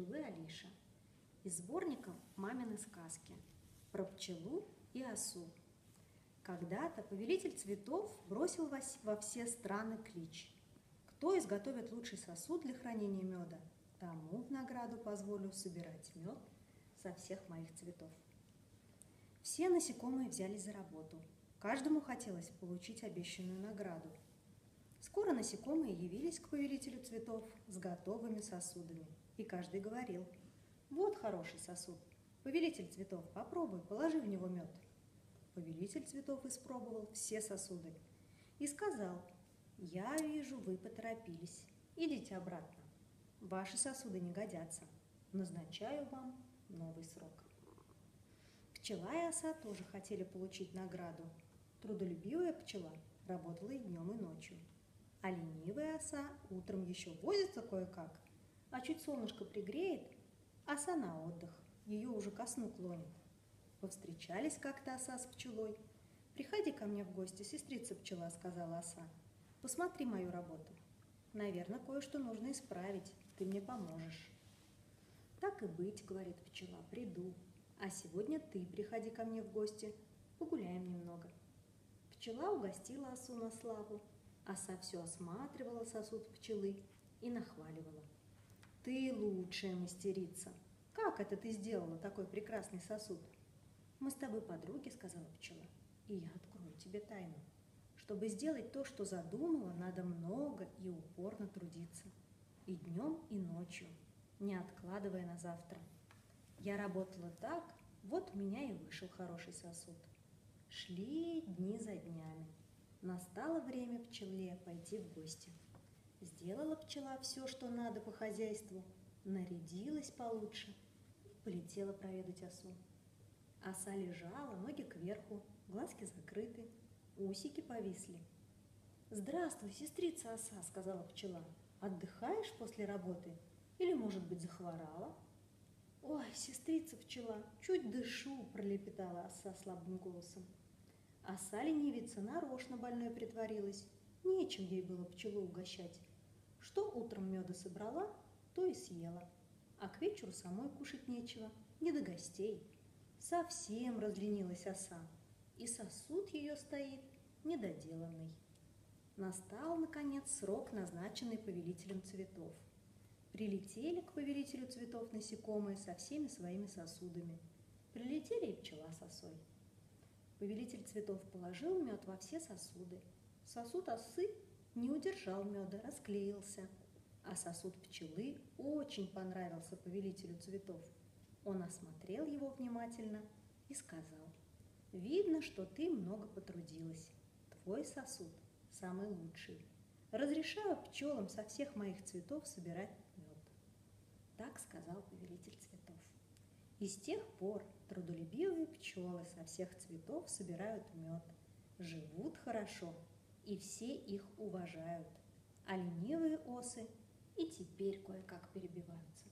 пчелы Алиша из сборника «Мамины сказки» про пчелу и осу. Когда-то повелитель цветов бросил во все страны клич: кто изготовит лучший сосуд для хранения меда, тому в награду позволю собирать мед со всех моих цветов. Все насекомые взялись за работу. Каждому хотелось получить обещанную награду. Скоро насекомые явились к повелителю цветов с готовыми сосудами, и каждый говорил: вот хороший сосуд, повелитель цветов, попробуй, положи в него мед. Повелитель цветов испробовал все сосуды и сказал: я вижу, вы поторопились, идите обратно, ваши сосуды не годятся, назначаю вам новый срок. Пчела и оса тоже хотели получить награду. Трудолюбивая пчела работала и днем, и ночью, а ленивая оса утром еще возится кое-как, а чуть солнышко пригреет, оса на отдых, ее уже ко сну клонит. Повстречались как-то оса с пчелой. «Приходи ко мне в гости, сестрица пчела», — сказала оса. «Посмотри мою работу. Наверное, кое-что нужно исправить, ты мне поможешь». «Так и быть», — говорит пчела, — «приду. А сегодня ты приходи ко мне в гости, погуляем немного». Пчела угостила осу на славу. Оса все осматривала сосуд пчелы и нахваливала: «Ты лучшая мастерица! Как это ты сделала такой прекрасный сосуд?» «Мы с тобой подруги», — сказала пчела, — «и я открою тебе тайну. Чтобы сделать то, что задумала, надо много и упорно трудиться. И днем, и ночью, не откладывая на завтра. Я работала так, вот у меня и вышел хороший сосуд». Шли дни за днями. Настало время пчеле пойти в гости. Сделала пчела все, что надо по хозяйству, нарядилась получше и полетела проведать осу. Оса лежала, ноги кверху, глазки закрыты, усики повисли. «Здравствуй, сестрица оса», — сказала пчела. «Отдыхаешь после работы? Или, может быть, захворала?» «Ой, сестрица пчела, чуть дышу», — пролепетала оса слабым голосом. Оса-ленивица нарочно больной притворилась. Нечем ей было пчелу угощать. Что утром меда собрала, то и съела. А к вечеру самой кушать нечего, не до гостей. Совсем разленилась оса, и сосуд ее стоит недоделанный. Настал, наконец, срок, назначенный повелителем цветов. Прилетели к повелителю цветов насекомые со всеми своими сосудами. Прилетели и пчела с осой. Повелитель цветов положил мед во все сосуды. Сосуд осы не удержал меда, расклеился. А сосуд пчелы очень понравился повелителю цветов. Он осмотрел его внимательно и сказал: «Видно, что ты много потрудилась. Твой сосуд самый лучший. Разрешаю пчелам со всех моих цветов собирать мед». Так сказал повелитель цветов. И с тех пор трудолюбивые пчелы со всех цветов собирают мед, живут хорошо, и все их уважают, а ленивые осы и теперь кое-как перебиваются.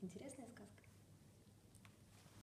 Интересная сказка.